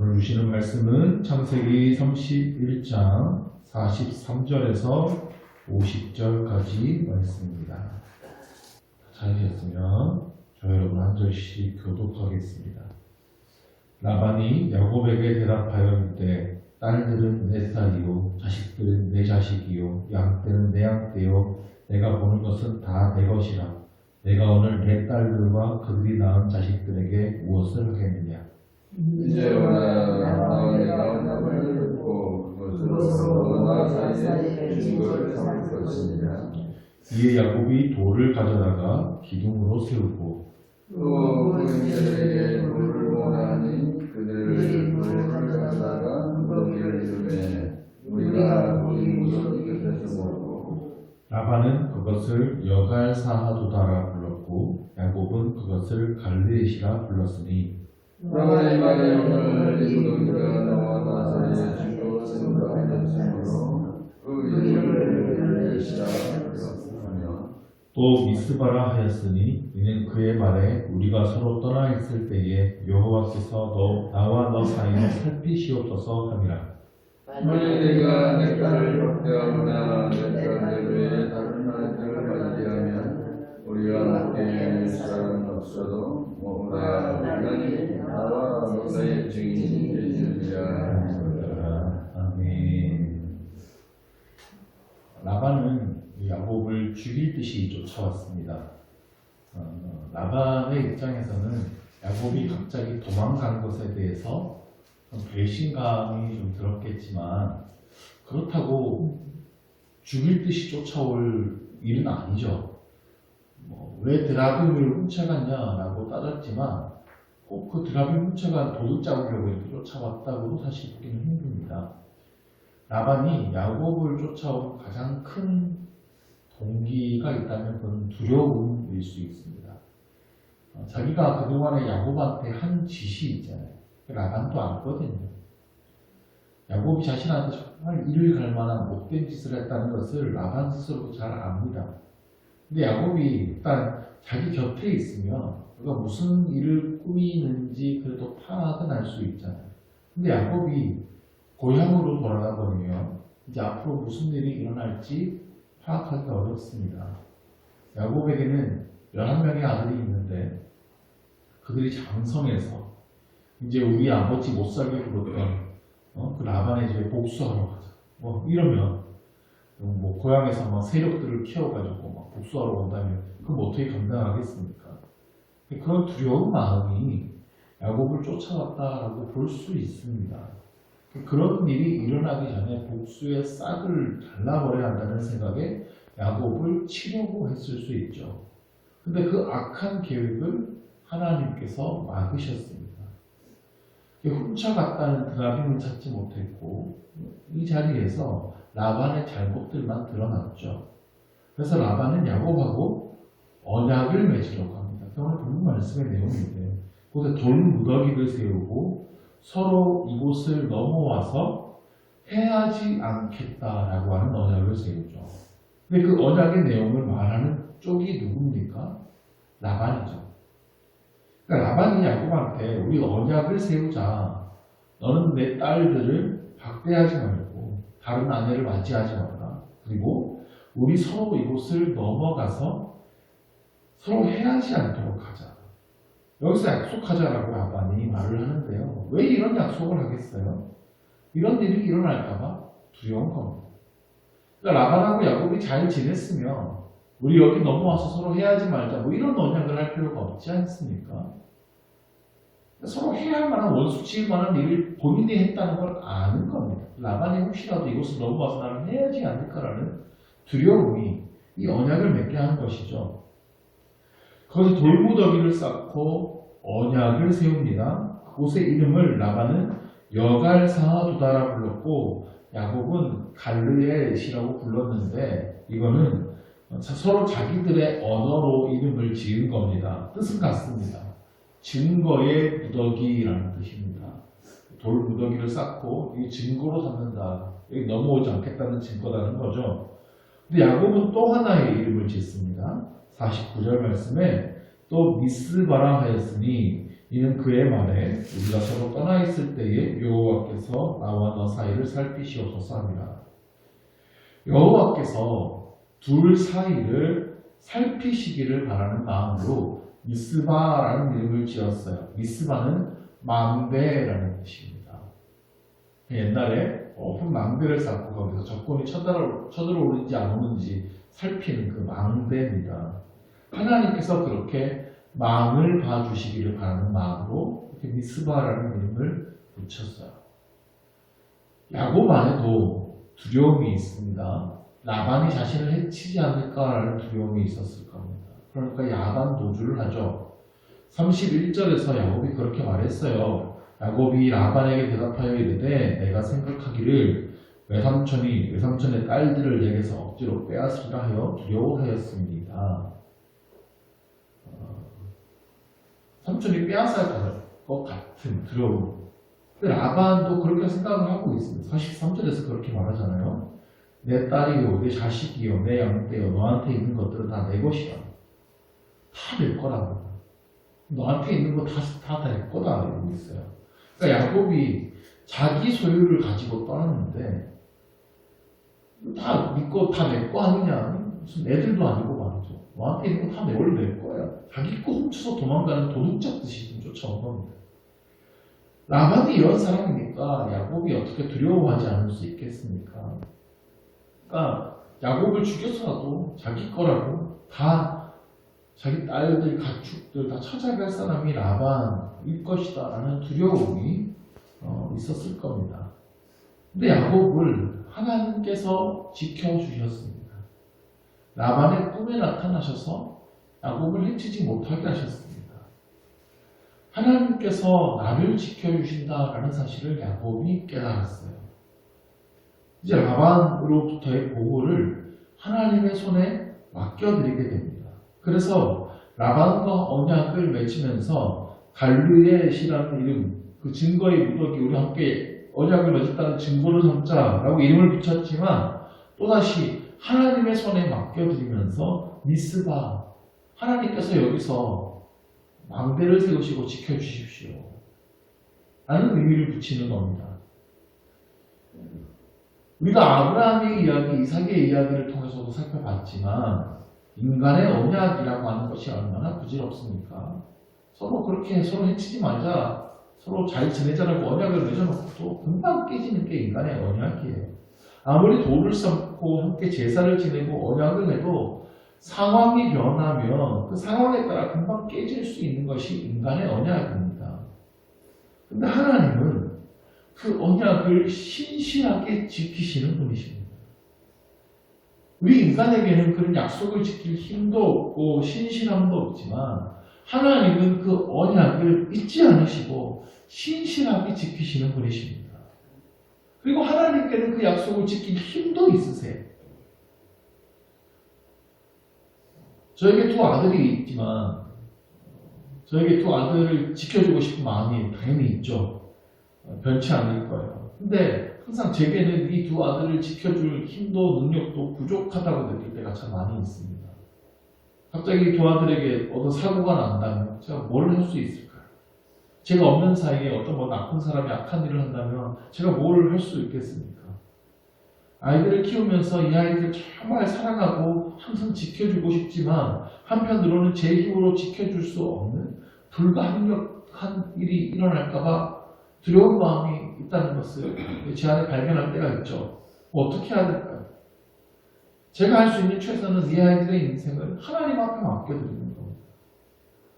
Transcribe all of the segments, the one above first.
오늘 주시는 말씀은 창세기 31장 43절에서 50절까지 말씀입니다. 찾으셨으면 저 여러분 한 절씩 교독하겠습니다. 라반이 야곱에게 대답하여 이르되 딸들은 내 딸이요 자식들은 내 자식이요 양떼는 내 양떼요 내가 보는 것은 다 내 것이라. 내가 오늘 내 딸들과 그들이 낳은 자식들에게 무엇을 하겠느냐. 이제와 내가 남을 듣고 그것으로 너나 사이에 증거를 삼을 것이니라. 이에 야곱이 돌을 가져다가 기둥으로 세우고 또 그들에게 돌을 원하니 그들을 돌을 가져다가 무더기를 이루매 우리가 우리 무더기 끝에서 먹고. 라반은 그것을 여갈사하도다라 불렀고 야곱은 그것을 갈르엣이라 불렀으니 라반의 말에 오늘 이 무더기가 너와 나 사이에 증거로 삼는다 하였으므로 그 이름을 갈르엣이라 불렀으며. 또 미스바라 하였으니 이는 그의 말에 우리가 서로 떠나 있을 때에 여호와께서 나와 너 사이에 살피시옵소서 함이라. 만일 내가 내 딸을 박대하거나 내 딸 외에 다른 아들을 맞이하면 우리가 함께 할 사람은 없어도 모두가 하나님이 나와 너 사이의 증인이 되시느니라. 아멘. 라반은 야곱을 죽일 듯이 쫓아왔습니다. 라반의 입장에서는 야곱이 갑자기 도망간 것에 대해서 배신감이 좀 들었겠지만 그렇다고 죽일 듯이 쫓아올 일은 아니죠. 왜 드라빔을 훔쳐갔냐라고 따졌지만 꼭 그 드라빔 훔쳐간 도둑자국이라고 이렇게 쫓아왔다고도 사실 보기는 힘듭니다. 라반이 야곱을 쫓아온 가장 큰 동기가 있다면 그건 두려움일 수 있습니다. 자기가 그동안에 야곱한테 한 짓이 있잖아요. 라반도 알거든요. 야곱이 자신한테 정말 이를 갈 만한 못된 짓을 했다는 것을 라반 스스로도 잘 압니다. 근데 야곱이 일단 자기 곁에 있으면 그가 무슨 일을 꾸미는지 그래도 파악은 할 수 있잖아요. 근데 야곱이 고향으로 돌아가 버리면 이제 앞으로 무슨 일이 일어날지 파악하기 어렵습니다. 야곱에게는 11명의 아들이 있는데 그들이 장성해서 이제 우리 아버지 못 살게 굴었던 그 라반의 집에 복수하러 가자. 이러면 고향에서 막 세력들을 키워가지고 막 복수하러 온다면 그럼 어떻게 감당하겠습니까? 그런 두려운 마음이 야곱을 쫓아왔다라고 볼 수 있습니다. 그런 일이 일어나기 전에 복수의 싹을 잘라버려야 한다는 생각에 야곱을 치려고 했을 수 있죠. 근데 그 악한 계획을 하나님께서 막으셨습니다. 훔쳐갔다는 드라빔을 찾지 못했고 이 자리에서 라반의 잘못들만 드러났죠. 그래서 라반은 야곱하고 언약을 맺으려고 합니다. 오늘 본문 말씀의 내용인데 거기에 돌무더기를 세우고 서로 이곳을 넘어와서 해하지 않겠다라고 하는 언약을 세우죠. 근데 그 언약의 내용을 말하는 쪽이 누굽니까? 라반이죠. 그러니까 라반이 야곱한테 우리 언약을 세우자. 너는 내 딸들을 박대하지 말고 다른 아내를 맞이하지 마라. 그리고 우리 서로 이곳을 넘어가서 서로 해하지 않도록 하자. 여기서 약속하자라고 라반이 말을 하는데요. 왜 이런 약속을 하겠어요? 이런 일이 일어날까봐 두려운 겁니다. 그러니까 라반하고 야곱이 잘 지냈으면 우리 여기 넘어와서 서로 해하지 말자. 이런 언약을 할 필요가 없지 않습니까? 서로 해야 할 만한 원수 지을 만한 일을 본인이 했다는 걸 아는 겁니다. 라반이 혹시라도 이곳을 넘어와서 나를 해야지 않을까라는 두려움이 이 언약을 맺게 하는 것이죠. 거기서 돌무더기를 쌓고 언약을 세웁니다. 그곳의 이름을 라반은 여갈사하도다라 불렀고 야곱은 갈르엣이라고 불렀는데 이거는 서로 자기들의 언어로 이름을 지은 겁니다. 뜻은 같습니다. 증거의 무더기라는 뜻입니다. 돌 무더기를 쌓고 이 증거로 삼는다. 여기 넘어오지 않겠다는 증거라는 거죠. 근데 야곱은 또 하나의 이름을 짓습니다. 49절 말씀에 또 미스바라 하였으니 이는 그의 말에 우리가 서로 떠나 있을 때에 여호와께서 나와 너 사이를 살피시옵소서 하니라. 여호와께서 둘 사이를 살피시기를 바라는 마음으로 미스바라는 이름을 지었어요. 미스바는 망대라는 뜻입니다. 옛날에 큰 망대를 쌓고 거기서 적군이 쳐들어오는지 안 오는지 살피는 그 망대입니다. 하나님께서 그렇게 망을 봐주시기를 바라는 마음으로 이렇게 미스바라는 이름을 붙였어요. 야곱 안에도 두려움이 있습니다. 라반이 자신을 해치지 않을까라는 두려움이 있었을 겁니다. 그러니까 야반 도주를 하죠. 31절에서 야곱이 그렇게 말했어요. 야곱이 라반에게 대답하여 이르되 내가 생각하기를 외삼촌의 딸들을 내게서 억지로 빼앗으리라 하여 두려워하였습니다. 삼촌이 빼앗을 것 같은 두려움. 근데 라반도 그렇게 생각을 하고 있습니다. 43절에서 그렇게 말하잖아요. 내 딸이요, 내 자식이요, 내 양떼요, 너한테 있는 것들은 다 내 것이다. 다 내 거라고. 너한테 있는 거 다 내 거다. 이러고 있어요. 그러니까 야곱이 자기 소유를 가지고 떠났는데, 다 네 거, 다 내 거 아니냐. 무슨 애들도 아니고 말이죠. 너한테 있는 거 다 원래 내 거야. 자기 거 훔쳐서 도망가는 도둑 잡듯이 좀 쫓아온 겁니다. 라반이 이런 사람이니까 야곱이 어떻게 두려워하지 않을 수 있겠습니까? 그러니까 야곱을 죽여서라도 자기 거라고 다 자기 딸들, 가축들 다 찾아갈 사람이 라반일 것이다 라는 두려움이 있었을 겁니다. 근데 야곱을 하나님께서 지켜주셨습니다. 라반의 꿈에 나타나셔서 야곱을 해치지 못하게 하셨습니다. 하나님께서 나를 지켜주신다라는 사실을 야곱이 깨달았어요. 이제 라반으로부터의 보호를 하나님의 손에 맡겨드리게 됩니다. 그래서 라반과 언약을 맺으면서 갈르엣이라는 이름, 그 증거의 무더기, 우리 함께 언약을 맺었다는 증거를 삼자라고 이름을 붙였지만 또다시 하나님의 손에 맡겨드리면서 미스바, 하나님께서 여기서 망대를 세우시고 지켜주십시오 라는 의미를 붙이는 겁니다. 우리가 아브라함의 이야기, 이삭의 이야기를 통해서도 살펴봤지만 인간의 언약이라고 하는 것이 얼마나 부질없습니까? 서로 그렇게 서로 해치지 말자, 서로 잘 지내자라고 언약을 맺어놓고도 금방 깨지는 게 인간의 언약이에요. 아무리 돌을 쌓고 함께 제사를 지내고 언약을 해도 상황이 변하면 그 상황에 따라 금방 깨질 수 있는 것이 인간의 언약입니다. 근데 하나님은 그 언약을 신실하게 지키시는 분이십니다. 우리 인간에게는 그런 약속을 지킬 힘도 없고 신실함도 없지만 하나님은 그 언약을 잊지 않으시고 신실하게 지키시는 분이십니다. 그리고 하나님께는 그 약속을 지킬 힘도 있으세요. 저에게 두 아들이 있지만 저에게 두 아들을 지켜주고 싶은 마음이 당연히 있죠. 변치 않을 거예요. 근데 항상 제게는 이 두 아들을 지켜줄 힘도 능력도 부족하다고 느낄 때가 참 많이 있습니다. 갑자기 두 아들에게 어떤 사고가 난다면 제가 뭘 할 수 있을까요? 제가 없는 사이에 어떤 나쁜 사람이 악한 일을 한다면 제가 뭘 할 수 있겠습니까? 아이들을 키우면서 이 아이들을 정말 사랑하고 항상 지켜주고 싶지만 한편으로는 제 힘으로 지켜줄 수 없는 불가항력한 일이 일어날까봐 두려운 마음이 있다는 것을 제 안에 발견할 때가 있죠. 어떻게 해야 될까요? 제가 할 수 있는 최선은 이 아이들의 인생을 하나님 앞에 맡겨드리는 겁니다.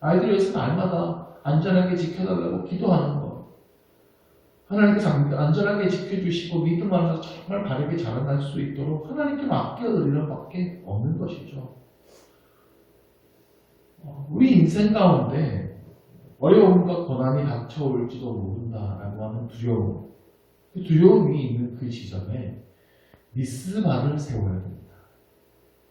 아이들을 위해서 날마다 안전하게 지켜달라고 기도하는 것. 하나님께서 안전하게 지켜주시고 믿음 안에서 정말 바르게 자라날 수 있도록 하나님께 맡겨드리는 밖에 없는 것이죠. 우리 인생 가운데 어려움과 고난이 닥쳐올지도 모른다라고 하는 두려움, 그 두려움이 있는 그 지점에 미스바를 세워야 됩니다.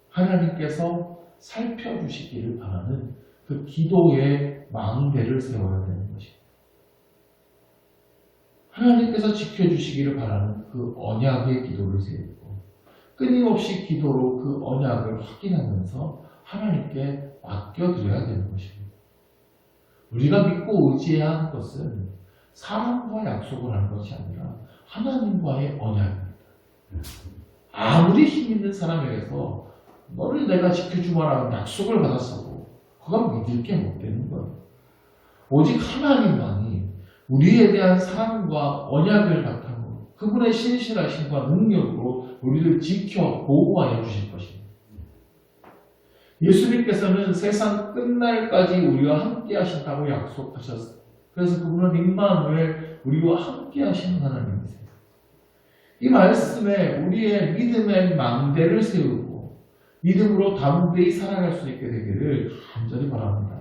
하나님께서 살펴주시기를 바라는 그 기도의 망대를 세워야 되는 것입니다. 하나님께서 지켜주시기를 바라는 그 언약의 기도를 세우고 끊임없이 기도로 그 언약을 확인하면서 하나님께 맡겨드려야 되는 것입니다. 우리가 믿고 의지해야 하는 것은 사람과 약속을 하는 것이 아니라 하나님과의 언약입니다. 아무리 힘 있는 사람에게서 너를 내가 지켜주마라는 약속을 받았어도 그건 믿을 게 못 되는 거예요. 오직 하나님만이 우리에 대한 사랑과 언약을 바탕으로 그분의 신실하심과 능력으로 우리를 지켜 보호하여 주실 것입니다. 예수님께서는 세상 끝날까지 우리와 함께 하신다고 약속하셨어요. 그래서 그분은 임마누엘, 우리와 함께 하시는 하나님이세요. 이 말씀에 우리의 믿음의 망대를 세우고 믿음으로 담대히 살아갈 수 있게 되기를 간절히 바랍니다.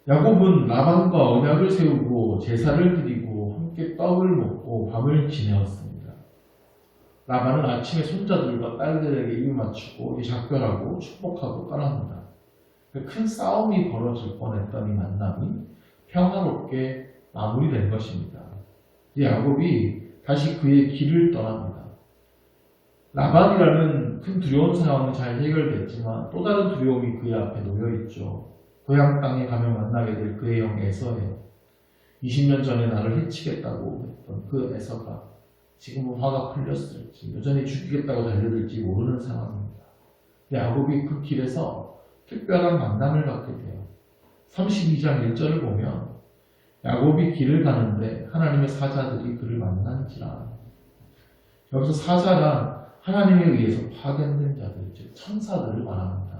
야곱은 라반과 언약을 세우고 제사를 드리고 함께 떡을 먹고 밤을 지내었습니다. 라반은 아침에 손자들과 딸들에게 입을 맞추고 작별하고 축복하고 떠납니다. 큰 싸움이 벌어질 뻔했던 이 만남이 평화롭게 마무리된 것입니다. 이제 야곱이 다시 그의 길을 떠납니다. 라반이라는 큰 두려운 상황은 잘 해결됐지만 또 다른 두려움이 그의 앞에 놓여있죠. 고향 땅에 가면 만나게 될 그의 형 에서예요. 20년 전에 나를 해치겠다고 했던 그 에서가 지금은 화가 풀렸을지 여전히 죽이겠다고 달려들지 모르는 상황입니다. 야곱이 그 길에서 특별한 만남을 갖게 돼요. 32장 1절을 보면 야곱이 길을 가는데 하나님의 사자들이 그를 만난지라. 여기서 사자란 하나님에 의해서 파견된 자들, 즉 천사들을 말합니다.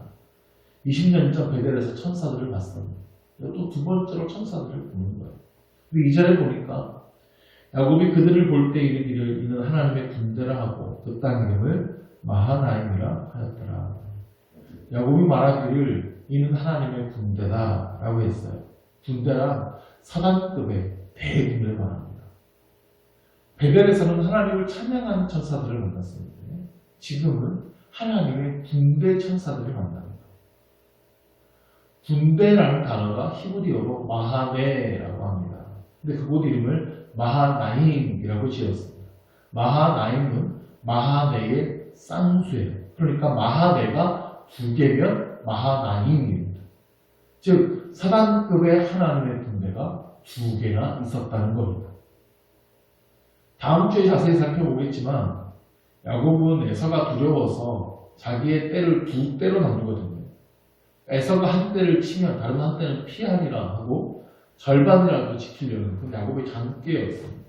20년 전 베델에서 천사들을 봤습니다. 또 두 번째로 천사들을 보는 거예요. 근데 2절에 보니까 야곱이 그들을 볼 때 이르기를 이는 하나님의 군대라 하고 그 땅 이름을 마하나임이라 하였더라. 야곱이 말하기를 이는 하나님의 군대다 라고 했어요. 군대란 사단급의 대군대를 말합니다. 베델에서는 하나님을 찬양하는 천사들을 만났습니다. 지금은 하나님의 군대 천사들을 만납니다. 군대라는 단어가 히브리어로 마하네라고 합니다. 근데 그곳 이름을 마하나임이라고 지었습니다. 마하나임은 마하네의 쌍수예요. 그러니까 마하네가 두 개면 마하나임입니다. 즉 사단급의 하나님의 군대가 두 개나 있었다는 겁니다. 다음 주에 자세히 살펴보겠지만 야곱은 에서가 두려워서 자기의 떼를 두 떼로 나누거든요. 에서가 한 떼를 치면 다른 한 떼는 피하리라 하고 절반이라도 지키려는 그 야곱의 장계였습니다.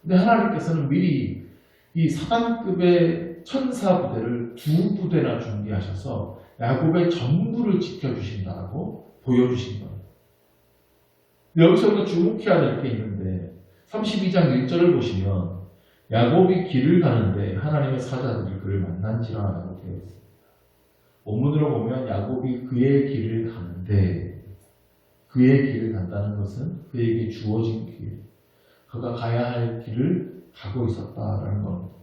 근데 하나님께서는 미리 이 사단급의 천사 부대를 두 부대나 준비하셔서 야곱의 전부를 지켜주신다고 보여주신 겁니다. 여기서 우리가 주목해야 될 게 있는데 32장 1절을 보시면 야곱이 길을 가는데 하나님의 사자들이 그를 만난지라 라고 되어 있습니다. 본문으로 보면 야곱이 그의 길을 가는데 그의 길을 간다는 것은 그에게 주어진 길, 그가 가야 할 길을 가고 있었다라는 겁니다.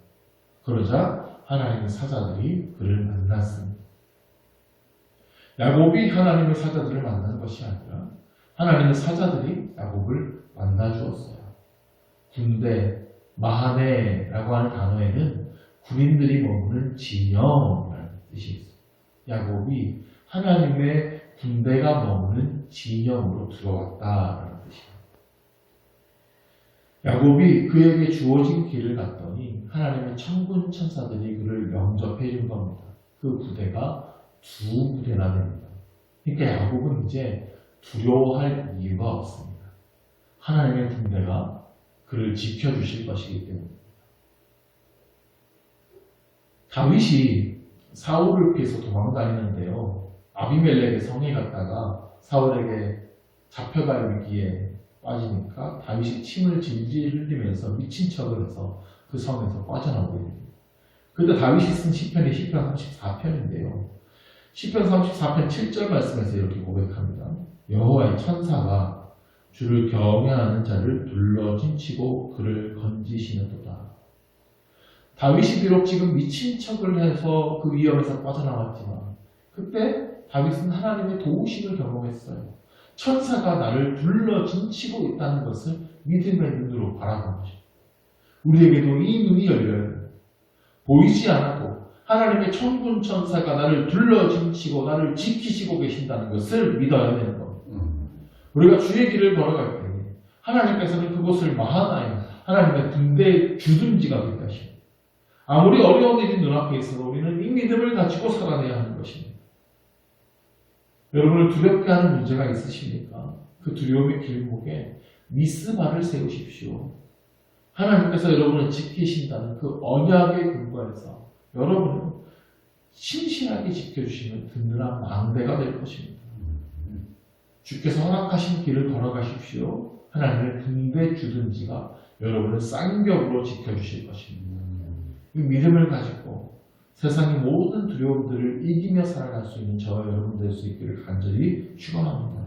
그러자 하나님의 사자들이 그를 만났습니다. 야곱이 하나님의 사자들을 만난 것이 아니라 하나님의 사자들이 야곱을 만나주었어요. 군대, 마하네라고 하는 단어에는 군인들이 머무는 진영이라는 뜻이 있어요. 야곱이 하나님의 군대가 머무는 진영으로 들어왔다라는 뜻입니다. 야곱이 그에게 주어진 길을 갔더니 하나님의 천군 천사들이 그를 영접해 준 겁니다. 그 부대가 두 부대나 됩니다. 그러니까 야곱은 이제 두려워할 이유가 없습니다. 하나님의 군대가 그를 지켜주실 것이기 때문입니다. 다윗이 사울을 피해서 도망다니는데요. 아비멜렉의 성에 갔다가 사울에게 잡혀갈 위기에 빠지니까 다윗이 침을 질질 흘리면서 미친 척을 해서 그 성에서 빠져나오게 됩니다. 그때 다윗이 쓴 시편이 시편 34편인데요. 시편 34편 7절 말씀에서 이렇게 고백합니다. 여호와의 천사가 주를 경외하는 자를 둘러진치고 그를 건지시는도다. 다윗이 비록 지금 미친 척을 해서 그 위험에서 빠져나왔지만 그때 다윗은 하나님의 도우심을 경험했어요. 천사가 나를 둘러진치고 있다는 것을 믿음의 눈으로 바라본 것입니다. 우리에게도 이 눈이 열려요. 보이지 않아도 하나님의 천군 천사가 나를 둘러짐치고 나를 지키시고 계신다는 것을 믿어야 되는 겁니다. 우리가 주의 길을 걸어갈 때 하나님께서는 그곳을 마하나임, 하나님의 등대의 주둔지가 될 것입니다. 아무리 어려운 일이 눈앞에 있어도 우리는 이 믿음을 가지고 살아내야 하는 것입니다. 여러분을 두렵게 하는 문제가 있으십니까? 그 두려움의 길목에 미스바를 세우십시오. 하나님께서 여러분을 지키신다는 그 언약의 근거에서 여러분은 신실하게 지켜주시는 든든한 망대가 될 것입니다. 주께서 허락하신 길을 걸어가십시오. 하나님의 등대 주든지가 여러분을 쌍벽으로 지켜주실 것입니다. 이 믿음을 가지고 세상의 모든 두려움들을 이기며 살아갈 수 있는 저와 여러분 될 수 있기를 간절히 축원합니다.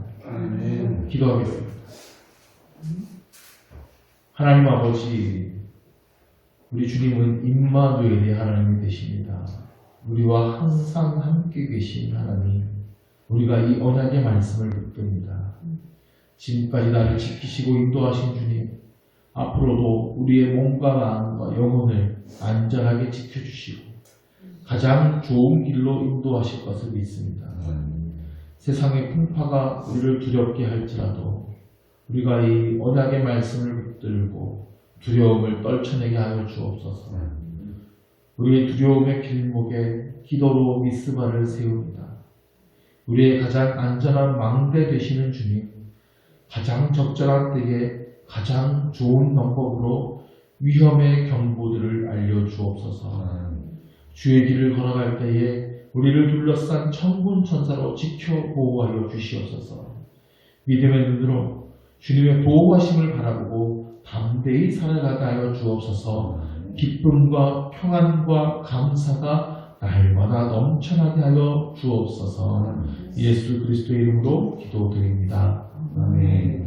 기도하겠습니다. 하나님 아버지, 우리 주님은 임마누엘의 하나님이 되십니다. 우리와 항상 함께 계신 하나님, 우리가 이 언약의 말씀을 붙듭니다. 지금까지 나를 지키시고 인도하신 주님, 앞으로도 우리의 몸과 마음과 영혼을 안전하게 지켜주시고 가장 좋은 길로 인도하실 것을 믿습니다. 세상의 풍파가 우리를 두렵게 할지라도 우리가 이 언약의 말씀을 붙들고 두려움을 떨쳐내게 하여 주옵소서. 우리의 두려움의 길목에 기도로 미스바를 세웁니다. 우리의 가장 안전한 망대 되시는 주님, 가장 적절한 때에 가장 좋은 방법으로 위험의 경보들을 알려주옵소서. 주의 길을 걸어갈 때에 우리를 둘러싼 천군 천사로 지켜 보호하여 주시옵소서. 믿음의 눈으로 주님의 보호하심을 바라보고 담대히 살아가게 하여 주옵소서. 기쁨과 평안과 감사가 날마다 넘쳐나게 하여 주옵소서. 예수 그리스도의 이름으로 기도드립니다. 아멘.